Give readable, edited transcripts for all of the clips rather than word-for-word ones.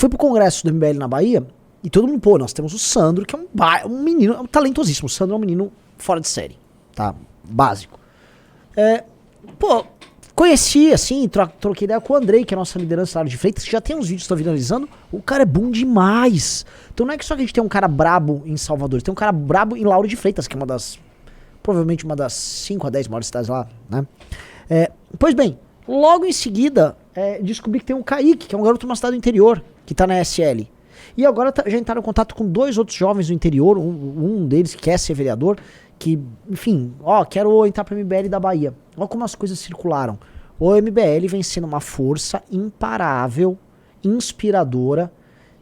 foi pro congresso do MBL na Bahia e todo mundo, pô, nós temos o Sandro, que é um menino, um talentosíssimo. O Sandro é um menino fora de série, tá? Básico. Pô, conheci, assim, troquei ideia com o Andrei, que é a nossa liderança lá de Freitas, que já tem uns vídeos que estão viralizando. O cara é bom demais. Então não é que só que a gente tem um cara brabo em Salvador, tem um cara brabo em Lauro de Freitas, que é provavelmente uma das 5 a 10 maiores cidades lá, né? Pois bem, logo em seguida, descobri que tem um Kaique, que é um garoto de uma cidade do interior, que tá na SL. E agora já entraram em contato com 2 outros jovens do interior, um deles que quer ser vereador, que, enfim, quero entrar pro MBL da Bahia. Olha como as coisas circularam. O MBL vem sendo uma força imparável, inspiradora,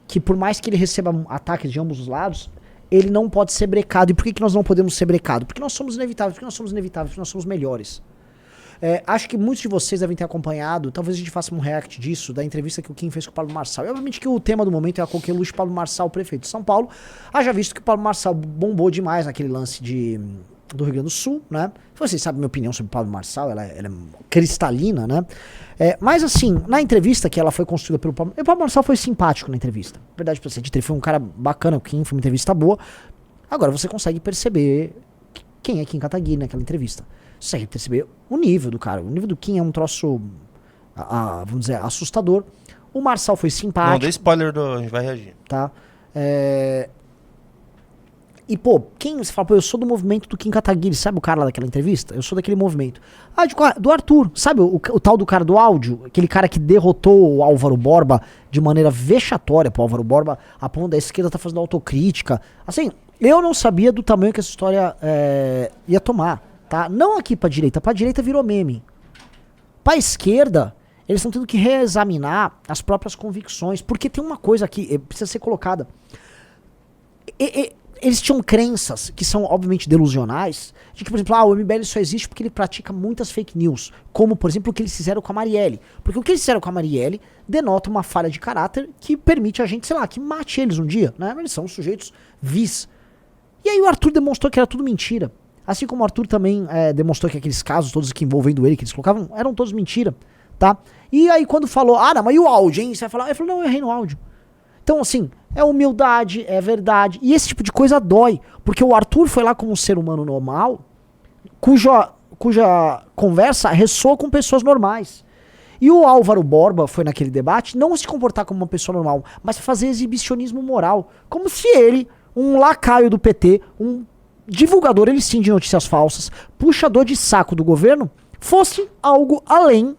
que por mais que ele receba ataques de ambos os lados, ele não pode ser brecado. E por que nós não podemos ser brecados? Porque nós somos inevitáveis, porque nós somos melhores. Acho que muitos de vocês devem ter acompanhado, talvez a gente faça um react disso, da entrevista que o Kim fez com o Pablo Marçal. E obviamente que o tema do momento é a coqueluche Pablo Marçal, prefeito de São Paulo. Haja visto que o Pablo Marçal bombou demais naquele lance do Rio Grande do Sul, né? Vocês sabem a minha opinião sobre o Pablo Marçal, ela é cristalina, né? Mas assim, na entrevista que ela foi construída pelo Pablo, o Pablo Marçal foi simpático na entrevista. Verdade pra você, ele foi um cara bacana, o Kim, foi uma entrevista boa. Agora você consegue perceber quem é Kim Kataguiri naquela entrevista. Você consegue perceber o nível do cara. O nível do Kim é um troço, vamos dizer, assustador. O Marçal foi simpático. Não, dê spoiler, a gente vai reagir. Tá? E, pô, você fala, pô, eu sou do movimento do Kim Kataguiri, sabe o cara lá daquela entrevista? Eu sou daquele movimento. Do Arthur, sabe o tal do cara do áudio? Aquele cara que derrotou o Álvaro Borba de maneira vexatória pro Álvaro Borba, a ponto da esquerda tá fazendo autocrítica. Assim, eu não sabia do tamanho que essa história ia tomar. Tá? Não aqui pra direita virou meme. Pra esquerda, eles estão tendo que reexaminar as próprias convicções, porque tem uma coisa aqui, precisa ser colocada. Eles tinham crenças que são, obviamente, delusionais, de que, por exemplo, o MBL só existe porque ele pratica muitas fake news, como, por exemplo, o que eles fizeram com a Marielle. Porque o que eles fizeram com a Marielle denota uma falha de caráter que permite a gente, sei lá, que mate eles um dia, né? Eles são sujeitos vis. E aí o Arthur demonstrou que era tudo mentira. Assim como o Arthur também demonstrou que aqueles casos todos que envolvendo ele, que eles colocavam, eram todos mentira, tá? E aí quando falou, não, mas e o áudio, hein? Você vai falar, ele falou, não, eu errei no áudio. Então assim, é humildade, é verdade, e esse tipo de coisa dói, porque o Arthur foi lá como um ser humano normal, cuja conversa ressoa com pessoas normais. E o Álvaro Borba foi naquele debate não se comportar como uma pessoa normal, mas fazer exibicionismo moral, como se ele, um lacaio do PT, um divulgador, ele sim, de notícias falsas, puxador de saco do governo, fosse algo além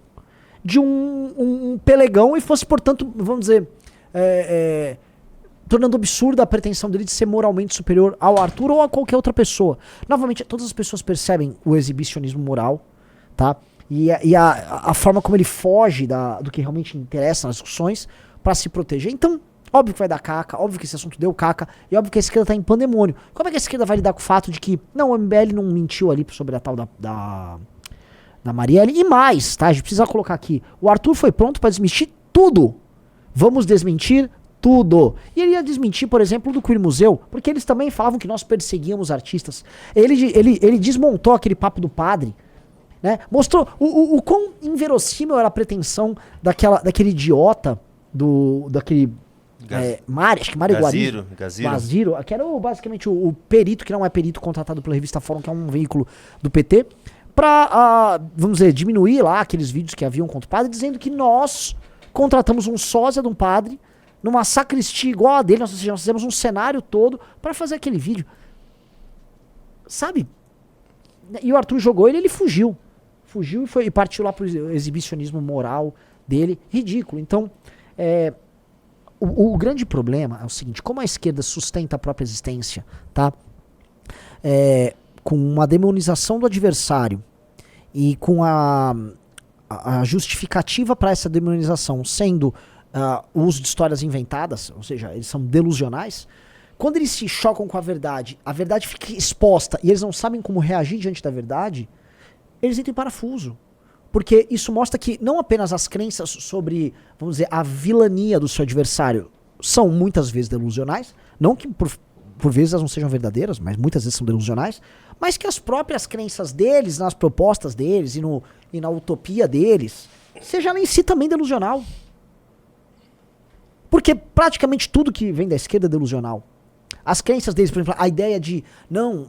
de um pelegão e fosse, portanto, vamos dizer, tornando absurda a pretensão dele de ser moralmente superior ao Arthur ou a qualquer outra pessoa. Novamente, todas as pessoas percebem o exibicionismo moral, tá? E a forma como ele foge do que realmente interessa nas discussões para se proteger. Então, óbvio que vai dar caca, óbvio que esse assunto deu caca, e óbvio que a esquerda tá em pandemônio. Como é que a esquerda vai lidar com o fato de que, não, o MBL não mentiu ali sobre a tal da Marielle? E mais, tá? A gente precisa colocar aqui. O Arthur foi pronto pra desmentir tudo. Vamos desmentir tudo. E ele ia desmentir, por exemplo, do Queer Museu, porque eles também falavam que nós perseguíamos artistas. Ele desmontou aquele papo do padre, né? Mostrou o quão inverossímil era a pretensão daquele idiota, daquele... acho que Mário Guaziro, que era basicamente o perito, que não é perito contratado pela revista Fórum, que é um veículo do PT, pra, vamos dizer, diminuir lá aqueles vídeos que haviam contra o padre, dizendo que nós contratamos um sósia de um padre, numa sacristia igual a dele, nós fizemos um cenário todo pra fazer aquele vídeo. Sabe? E o Arthur jogou ele fugiu. Fugiu e partiu lá pro exibicionismo moral dele, ridículo. Então, o grande problema é o seguinte, como a esquerda sustenta a própria existência, tá? Com uma demonização do adversário e com a justificativa para essa demonização sendo o uso de histórias inventadas, ou seja, eles são delusionais, quando eles se chocam com a verdade fica exposta e eles não sabem como reagir diante da verdade, eles entram em parafuso. Porque isso mostra que não apenas as crenças sobre, vamos dizer, a vilania do seu adversário são muitas vezes delusionais, não que por vezes elas não sejam verdadeiras, mas muitas vezes são delusionais, mas que as próprias crenças deles, nas propostas deles e na utopia deles, seja ela em si também delusional. Porque praticamente tudo que vem da esquerda é delusional. As crenças deles, por exemplo, a ideia de, não,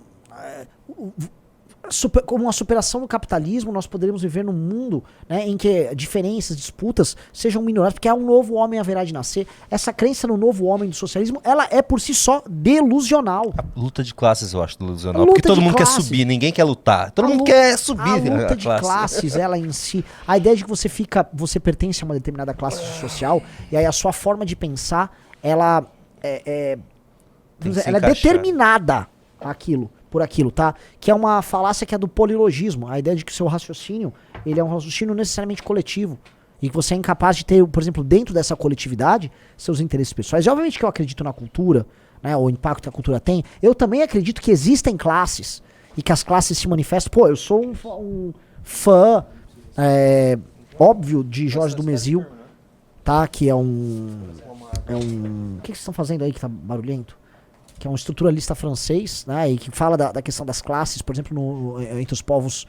como uma superação do capitalismo, nós poderíamos viver num mundo, né, em que diferenças, disputas sejam minoradas, porque há um novo homem haverá de nascer. Essa crença no novo homem do socialismo, ela é por si só delusional. A luta de classes eu acho delusional, porque todo mundo quer subir, ninguém quer lutar. Todo mundo quer subir a luta de classe. classes, ela em si, a ideia de que você pertence a uma determinada classe social, e aí a sua forma de pensar, ela é determinada por aquilo, tá? Que é uma falácia que é do polilogismo. A ideia de que o seu raciocínio, ele é um raciocínio necessariamente coletivo. E que você é incapaz de ter, por exemplo, dentro dessa coletividade, seus interesses pessoais. E obviamente que eu acredito na cultura, né? O impacto que a cultura tem. Eu também acredito que existem classes. E que as classes se manifestam. Pô, eu sou um fã óbvio de Jorge Dumézil, tá? Que é um... O que vocês estão fazendo aí que tá barulhento? Que é um estruturalista francês, né, e que fala da questão das classes, por exemplo, entre os povos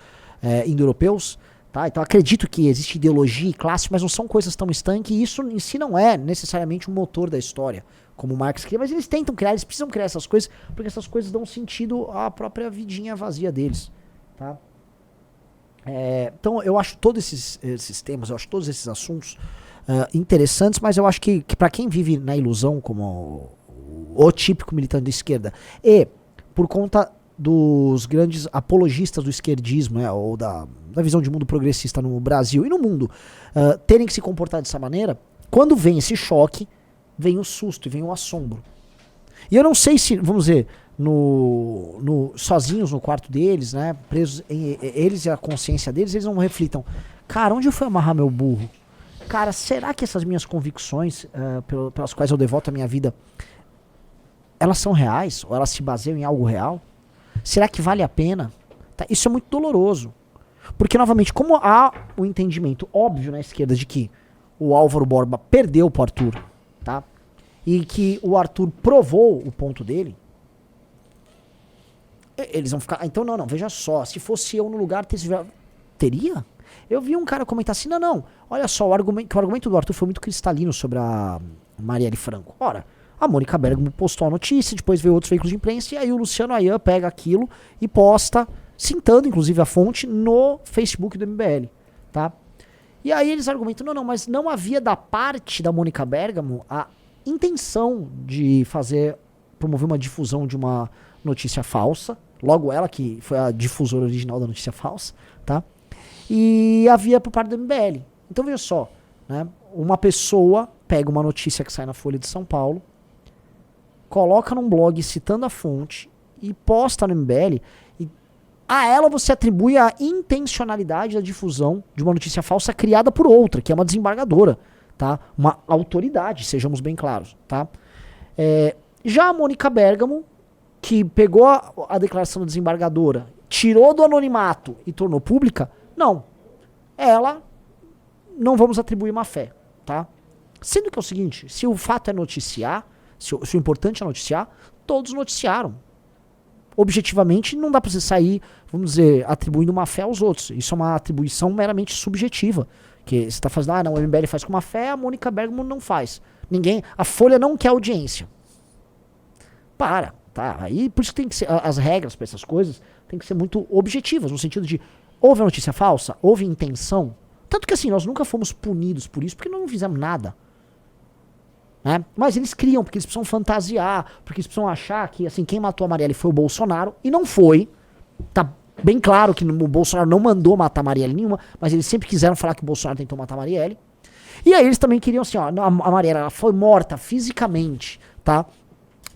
indo-europeus. Tá? Então acredito que existe ideologia e classe, mas não são coisas tão estanques, e isso em si não é necessariamente um motor da história, como Marx cria, mas eles tentam criar, eles precisam criar essas coisas, porque essas coisas dão sentido à própria vidinha vazia deles. Tá? Então eu acho todos esses temas, eu acho todos esses assuntos interessantes, mas eu acho que para quem vive na ilusão, como o típico militante de esquerda, e por conta dos grandes apologistas do esquerdismo, né, ou da visão de mundo progressista no Brasil e no mundo, terem que se comportar dessa maneira, quando vem esse choque, vem o susto e vem o assombro. E eu não sei se, vamos dizer, sozinhos no quarto deles, né, presos, eles e a consciência deles, eles não reflitam, cara, onde eu fui amarrar meu burro? Cara, será que essas minhas convicções, pelas quais eu devoto a minha vida, elas são reais? Ou elas se baseiam em algo real? Será que vale a pena? Tá? Isso é muito doloroso. Porque, novamente, como há o entendimento óbvio na esquerda de que o Álvaro Borba perdeu pro Arthur, tá? E que o Arthur provou o ponto dele, eles vão ficar... Então, não, veja só, se fosse eu no lugar, teria? Eu vi um cara comentar assim, não, olha só, o argumento do Arthur foi muito cristalino sobre a Marielle Franco. Ora, a Mônica Bergamo postou a notícia, depois veio outros veículos de imprensa, e aí o Luciano Ayan pega aquilo e posta, citando inclusive a fonte, no Facebook do MBL, tá? E aí eles argumentam, não, mas não havia da parte da Mônica Bergamo a intenção de promover uma difusão de uma notícia falsa, logo ela que foi a difusora original da notícia falsa, tá? E havia por parte do MBL. Então veja só, né? Uma pessoa pega uma notícia que sai na Folha de São Paulo, coloca num blog citando a fonte e posta no MBL, e a ela você atribui a intencionalidade da difusão de uma notícia falsa criada por outra, que é uma desembargadora, tá? Uma autoridade, sejamos bem claros, tá? Já a Mônica Bergamo, que pegou a declaração da desembargadora, tirou do anonimato e tornou pública, não. Ela não vamos atribuir má fé, tá? Sendo que é o seguinte, se o fato é noticiar, se o importante é noticiar, todos noticiaram. Objetivamente, não dá pra você sair, vamos dizer, atribuindo má fé aos outros. Isso é uma atribuição meramente subjetiva. Que você tá fazendo, não, o MBL faz com má fé, a Mônica Bergamo não faz. A Folha não quer audiência. Tá? Aí, por isso que tem que ser, as regras pra essas coisas tem que ser muito objetivas, no sentido de, houve a notícia falsa? Houve intenção? Tanto que assim, nós nunca fomos punidos por isso, porque nós não fizemos nada. Né? Mas eles criam, porque eles precisam fantasiar, porque eles precisam achar que assim, quem matou a Marielle foi o Bolsonaro, e não foi. Tá bem claro que o Bolsonaro não mandou matar a Marielle nenhuma, mas eles sempre quiseram falar que o Bolsonaro tentou matar a Marielle. E aí eles também queriam assim, ó, a Marielle ela foi morta fisicamente, tá?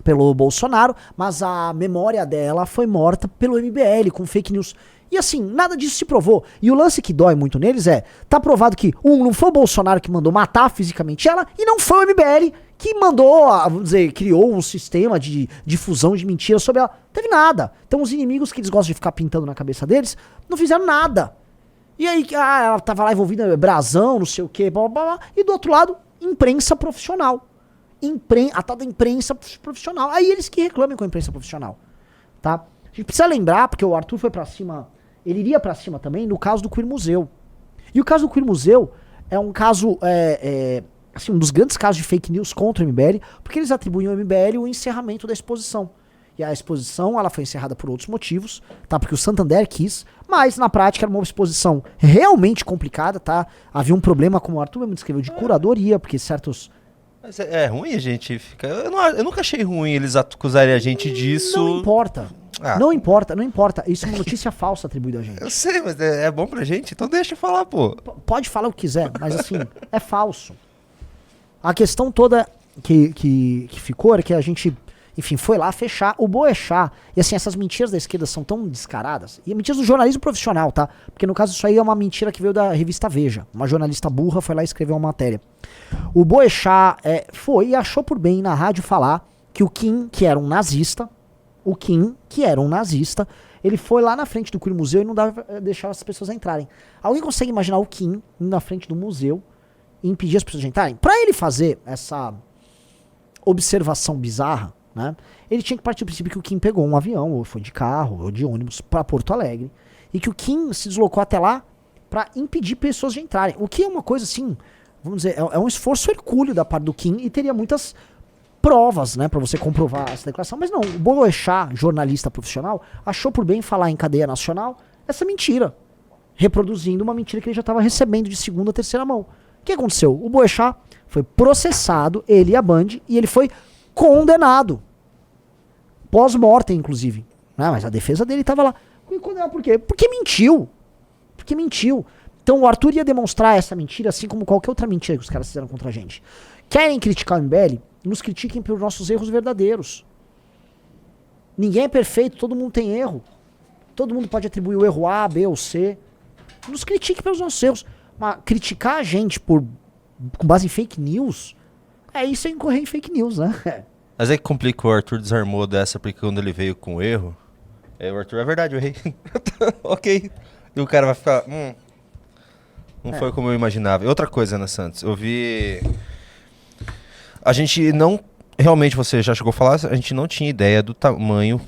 Pelo Bolsonaro, mas a memória dela foi morta pelo MBL, com fake news. E assim, nada disso se provou. E o lance que dói muito neles tá provado que, não foi o Bolsonaro que mandou matar fisicamente ela, e não foi o MBL que mandou, vamos dizer, criou um sistema de difusão de mentiras sobre ela. Teve nada. Então os inimigos que eles gostam de ficar pintando na cabeça deles, não fizeram nada. E aí, ela tava lá envolvida, brasão, não sei o que, blá, blá, blá. E do outro lado, imprensa profissional. A tal da imprensa profissional. Aí eles que reclamem com a imprensa profissional. Tá? A gente precisa lembrar, porque o Arthur foi pra cima, ele iria pra cima também no caso do Queer Museu. E o caso do Queer Museu é um caso assim, um dos grandes casos de fake news contra o MBL, porque eles atribuem ao MBL o encerramento da exposição. E a exposição, ela foi encerrada por outros motivos, tá? Porque o Santander quis, mas na prática era uma exposição realmente complicada, tá? Havia um problema, como o Arthur mesmo descreveu, de curadoria, porque certos... Mas é ruim a gente ficar... Eu nunca achei ruim eles acusarem a gente disso. Não importa. Não importa. Isso é uma notícia falsa atribuída a gente. Eu sei, mas é bom pra gente, então deixa eu falar, pô. Pode falar o que quiser, mas assim, é falso. A questão toda que ficou era que a gente, enfim, foi lá fechar o Boechat. E assim, essas mentiras da esquerda são tão descaradas. E mentiras do jornalismo profissional, tá? Porque no caso isso aí é uma mentira que veio da revista Veja. Uma jornalista burra foi lá e escreveu uma matéria. O Boechat foi e achou por bem na rádio falar que o Kim, que era um nazista, ele foi lá na frente do Queer Museu e não deixava as pessoas entrarem. Alguém consegue imaginar o Kim indo na frente do museu e impedir as pessoas de entrarem? Pra ele fazer essa observação bizarra, né, ele tinha que partir do princípio que o Kim pegou um avião, ou foi de carro, ou de ônibus, pra Porto Alegre, e que o Kim se deslocou até lá pra impedir pessoas de entrarem. O que é uma coisa assim, vamos dizer, é um esforço hercúleo da parte do Kim e teria muitas provas, né, pra você comprovar essa declaração. Mas não, o Boechat, jornalista profissional, achou por bem falar em cadeia nacional essa mentira, reproduzindo uma mentira que ele já estava recebendo de segunda ou terceira mão. O que aconteceu? O Boechat foi processado, ele e a Band, e ele foi condenado. Pós-mortem, inclusive. Mas a defesa dele estava lá. E condenado por quê? Porque mentiu. Então o Arthur ia demonstrar essa mentira, assim como qualquer outra mentira que os caras fizeram contra a gente. Querem criticar o MBL? Nos critiquem pelos nossos erros verdadeiros. Ninguém é perfeito, todo mundo tem erro. Todo mundo pode atribuir o erro A, B ou C. Nos critiquem pelos nossos erros. Mas criticar a gente com base em fake news, isso é incorrer em fake news, né? Mas é que complica, o Arthur desarmou dessa, porque quando ele veio com o erro, o Arthur, é verdade, eu errei. Ok. E o cara vai ficar, não foi como eu imaginava. E outra coisa, Ana Santos, eu vi... A gente não... Realmente, você já chegou a falar, a gente não tinha ideia do tamanho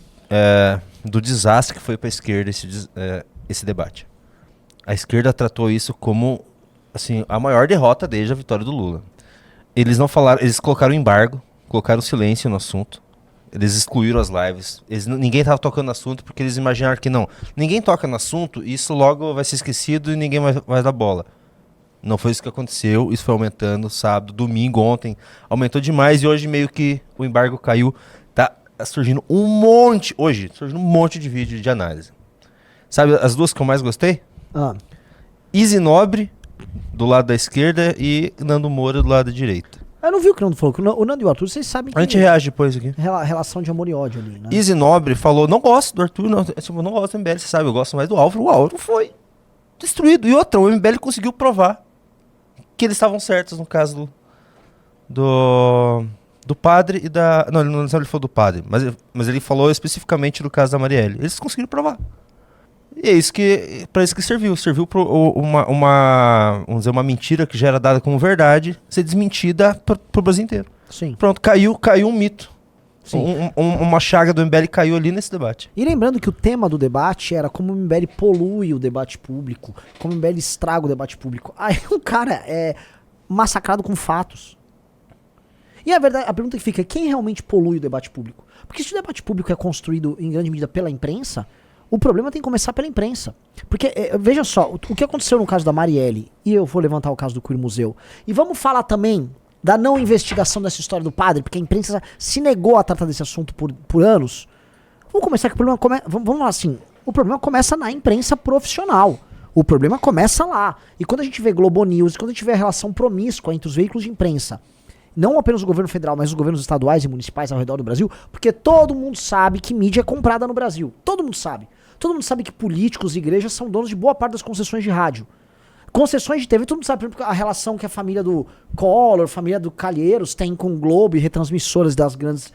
do desastre que foi para a esquerda esse debate. A esquerda tratou isso como, assim, a maior derrota desde a vitória do Lula. Eles não falaram, eles colocaram embargo, colocaram silêncio no assunto, eles excluíram as lives, ninguém estava tocando no assunto porque eles imaginaram que não. Ninguém toca no assunto, isso logo vai ser esquecido e ninguém vai dar bola. Não foi isso que aconteceu, isso foi aumentando sábado, domingo, ontem, aumentou demais e hoje meio que o embargo caiu, tá surgindo um monte de vídeo de análise. Sabe as duas que eu mais gostei? Izzy Nobre, do lado da esquerda, e Nando Moura, do lado da direita. Eu não vi o que o Nando falou. O Nando e o Arthur, vocês sabem que... A gente reage depois aqui. Relação de amor e ódio ali, né? Izzy Nobre falou, não gosto do Arthur, não gosto do MBL, você sabe, eu gosto mais do Álvaro. O Álvaro foi destruído. E outra, o MBL conseguiu provar que eles estavam certos no caso do padre e da... Não, ele falou do padre, mas ele falou especificamente do caso da Marielle. Eles conseguiram provar. E é isso para isso que serviu. Serviu para vamos dizer, uma mentira que já era dada como verdade ser desmentida pro Brasil inteiro. Sim. Pronto, caiu um mito. Uma chaga do MBL caiu ali nesse debate. E lembrando que o tema do debate era como o MBL polui o debate público, como o MBL estraga o debate público. Aí o cara é massacrado com fatos. E a pergunta que fica é quem realmente polui o debate público? Porque se o debate público é construído em grande medida pela imprensa, o problema tem que começar pela imprensa. Porque, veja só, o que aconteceu no caso da Marielle, e eu vou levantar o caso do Queer Museu, e vamos falar também da não investigação dessa história do padre, porque a imprensa se negou a tratar desse assunto por anos. Vamos começar que o problema vamos lá assim, o problema começa na imprensa profissional. O problema começa lá. E quando a gente vê Globo News, quando a gente vê a relação promíscua entre os veículos de imprensa, não apenas o governo federal, mas os governos estaduais e municipais ao redor do Brasil, porque todo mundo sabe que mídia é comprada no Brasil. Todo mundo sabe. Todo mundo sabe que políticos e igrejas são donos de boa parte das concessões de rádio. Concessões de TV, todo mundo sabe, por exemplo, a relação que a família do Collor, família do Calheiros tem com o Globo e retransmissoras dos grandes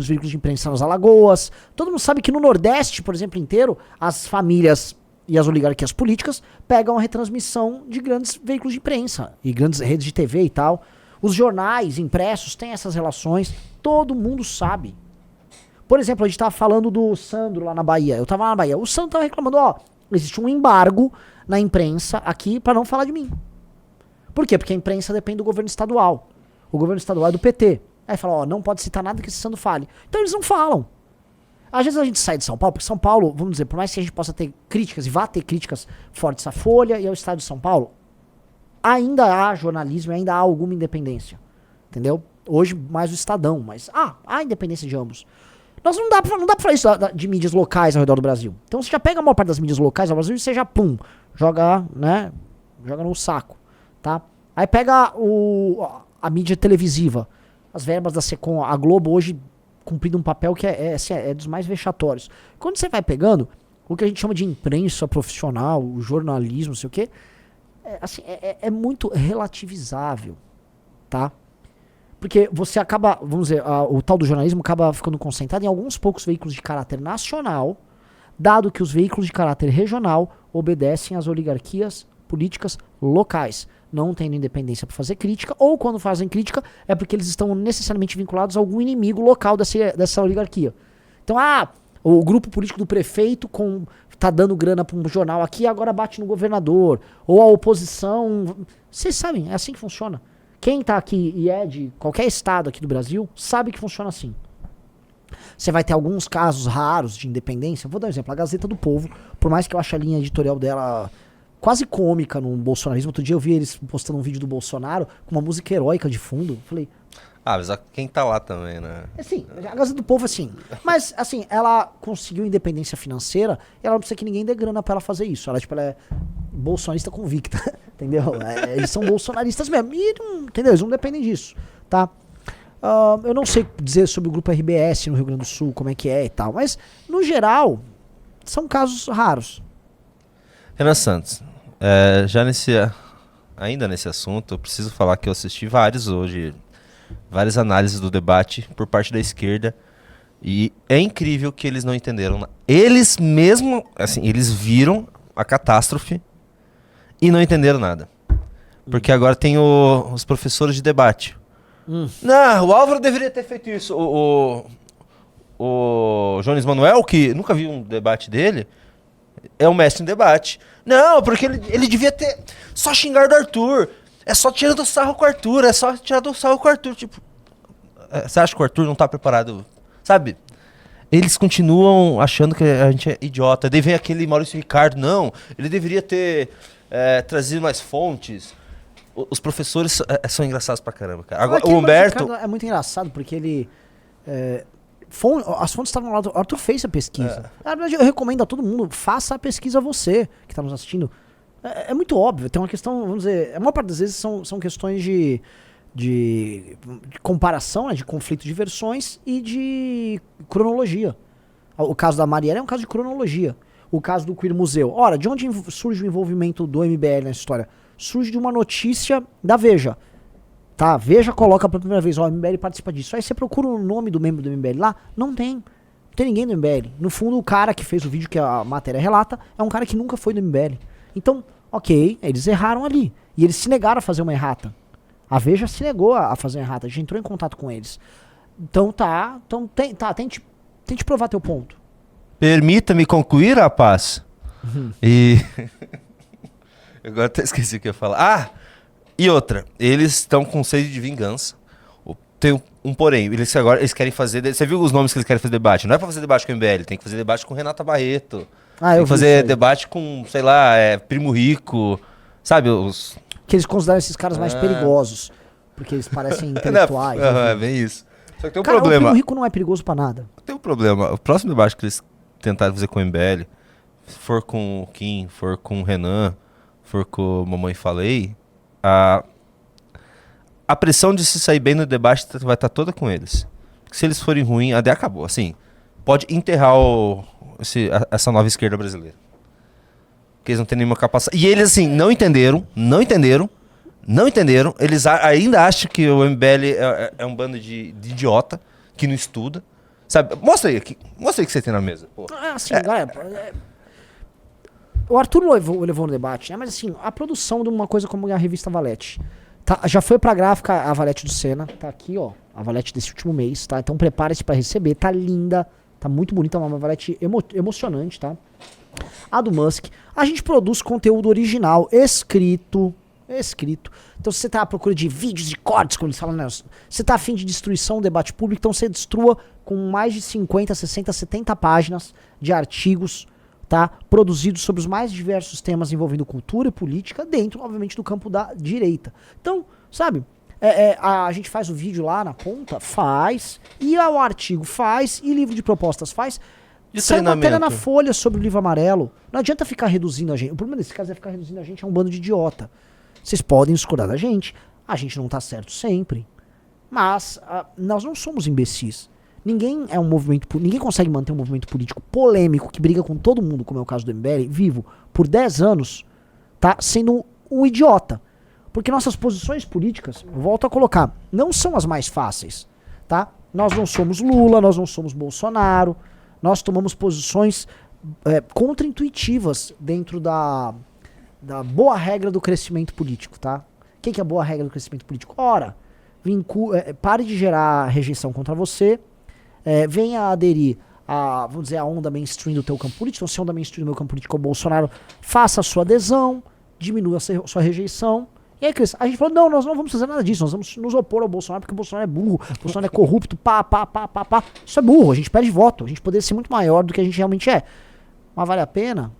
veículos de imprensa nas Alagoas. Todo mundo sabe que no Nordeste, por exemplo, inteiro, as famílias e as oligarquias políticas pegam a retransmissão de grandes veículos de imprensa e grandes redes de TV e tal. Os jornais impressos têm essas relações, todo mundo sabe. Por exemplo, a gente tava falando do Sandro lá na Bahia. Eu tava lá na Bahia. O Sandro tava reclamando, existe um embargo na imprensa aqui pra não falar de mim. Por quê? Porque a imprensa depende do governo estadual. O governo estadual é do PT. Aí fala, ó, não pode citar nada que esse Sandro fale. Então eles não falam. Às vezes a gente sai de São Paulo, porque São Paulo, vamos dizer, por mais que a gente possa ter críticas, e vá ter críticas fortes à Folha e ao Estado de São Paulo, ainda há jornalismo e ainda há alguma independência. Entendeu? Hoje mais o Estadão, mas há independência de ambos. Nós não dá pra falar isso de mídias locais ao redor do Brasil. Então você já pega a maior parte das mídias locais ao Brasil e você já, joga, né, joga no saco, tá? Aí pega a mídia televisiva, as verbas da Secom, a Globo hoje cumprindo um papel que é dos mais vexatórios. Quando você vai pegando o que a gente chama de imprensa profissional, o jornalismo, não sei o quê, é muito relativizável, tá? Porque você acaba, vamos dizer, o tal do jornalismo acaba ficando concentrado em alguns poucos veículos de caráter nacional, dado que os veículos de caráter regional obedecem às oligarquias políticas locais, não tendo independência para fazer crítica, ou quando fazem crítica é porque eles estão necessariamente vinculados a algum inimigo local dessa oligarquia. Então, o grupo político do prefeito tá dando grana para um jornal aqui e agora bate no governador, ou a oposição. Vocês sabem, é assim que funciona. Quem tá aqui e é de qualquer estado aqui do Brasil sabe que funciona assim. Você vai ter alguns casos raros de independência. Vou dar um exemplo. A Gazeta do Povo, por mais que eu ache a linha editorial dela quase cômica no bolsonarismo. Outro dia eu vi eles postando um vídeo do Bolsonaro com uma música heróica de fundo. Falei... mas quem tá lá também, né? Sim, a Gazeta do Povo, assim. Mas, assim, ela conseguiu independência financeira e ela não precisa que ninguém dê grana pra ela fazer isso. Ela é bolsonarista convicta, entendeu? Eles são bolsonaristas mesmo. E, entendeu? Eles não dependem disso, tá? Eu não sei dizer sobre o grupo RBS no Rio Grande do Sul, como é que é e tal. Mas, no geral, são casos raros. Renan Santos, ainda nesse assunto, eu preciso falar que eu assisti várias análises do debate por parte da esquerda e é incrível que eles não entenderam. Eles mesmo, assim, eles viram a catástrofe e não entenderam nada. Porque agora tem os professores de debate. Não, o Álvaro deveria ter feito isso. O Jones Manuel, que nunca vi um debate dele, é um mestre em debate. Não, porque ele devia ter só xingar do Arthur. É só tirando sarro com o Arthur. Tipo, você acha que o Arthur não tá preparado? Sabe? Eles continuam achando que a gente é idiota. Daí vem aquele Maurício Ricardo. Não, ele deveria ter trazido mais fontes. Os professores são engraçados pra caramba, cara. Agora, o Humberto... É muito engraçado, porque ele... as fontes estavam lá. O Arthur fez a pesquisa. Na verdade, eu recomendo a todo mundo, faça a pesquisa você, que tá nos assistindo. É muito óbvio, tem uma questão, vamos dizer, a maior parte das vezes são questões de comparação, né, de conflito de versões e de cronologia. O caso da Marielle é um caso de cronologia. O caso do Queer Museu. Ora, de onde surge o envolvimento do MBL nessa história? Surge de uma notícia da Veja. Tá, Veja coloca pela primeira vez, o MBL participa disso. Aí você procura o nome do membro do MBL lá, não tem. Não tem ninguém do MBL. No fundo, o cara que fez o vídeo que a matéria relata é um cara que nunca foi do MBL. Então, ok, eles erraram ali. E eles se negaram a fazer uma errata. A Veja se negou a fazer uma errata. A gente entrou em contato com eles. Então tente provar teu ponto. Permita-me concluir, rapaz. E... eu agora até esqueci o que eu ia falar. E outra. Eles estão com sede de vingança. Tem um porém. Eles querem fazer... Você viu os nomes que eles querem fazer debate? Não é pra fazer debate com o MBL. Tem que fazer debate com Renata Barreto. Tem que fazer debate com, sei lá, Primo Rico. Sabe, que eles consideram esses caras mais perigosos. Porque eles parecem intelectuais. É bem isso. Só que tem um problema. O Primo Rico não é perigoso pra nada. Tem um problema. O próximo debate que eles tentaram fazer com o MBL, se for com o Kim, for com o Renan, for com o Mamãe Falei, a pressão de se sair bem no debate vai estar toda com eles. Porque se eles forem ruins, a ideia acabou. Assim, pode enterrar essa nova esquerda brasileira. Porque eles não têm nenhuma capacidade. E eles, assim, não entenderam. Eles ainda acham que o MBL é um bando de idiota que não estuda. Sabe? Mostra aí que você tem na mesa. Galera, o Arthur levou no debate, né? Mas assim, a produção de uma coisa como a revista Valete. Tá, já foi pra gráfica a Valete do Senna. Tá aqui, ó. A Valete desse último mês, tá? Então prepare-se pra receber. Tá linda. Tá muito bonita. Uma Valete emocionante, tá? A do Musk. A gente produz conteúdo original, escrito, É escrito. Então se você tá à procura de vídeos, de cortes, quando eles falam, né, você tá a fim de destruição do debate público, então você destrua com mais de 50, 60, 70 páginas de artigos, tá, produzidos sobre os mais diversos temas envolvendo cultura e política, dentro, obviamente, do campo da direita. Então, sabe, a gente faz o vídeo lá na ponta, faz, e o artigo faz, e livro de propostas faz. E sai matéria na treinamento? Folha sobre o livro amarelo. Não adianta ficar reduzindo a gente. O problema desse caso é ficar reduzindo a gente a um bando de idiota. Vocês podem discordar da gente. A gente não tá certo sempre. Mas nós não somos imbecis. Ninguém é um movimento, ninguém consegue manter um movimento político polêmico que briga com todo mundo, como é o caso do MBL, vivo por 10 anos, tá sendo um idiota. Porque nossas posições políticas, eu volto a colocar, não são as mais fáceis, tá? Nós não somos Lula, nós não somos Bolsonaro, nós tomamos posições contraintuitivas dentro da boa regra do crescimento político, tá? O que é a boa regra do crescimento político? Ora, pare de gerar rejeição contra você, venha aderir a, vamos dizer, a onda mainstream do teu campo político. Então, se a onda mainstream do meu campo político é o Bolsonaro, faça a sua adesão, diminua a sua rejeição. E aí, Cris, a gente falou, não, nós não vamos fazer nada disso, nós vamos nos opor ao Bolsonaro porque o Bolsonaro é burro, o Bolsonaro é corrupto, pá. Isso é burro, a gente perde voto, a gente poderia ser muito maior do que a gente realmente é. Mas vale a pena?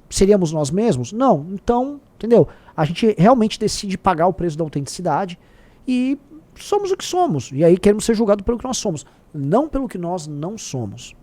Seríamos nós mesmos? Não. Então, entendeu? A gente realmente decide pagar o preço da autenticidade e somos o que somos. E aí queremos ser julgados pelo que nós somos, não pelo que nós não somos.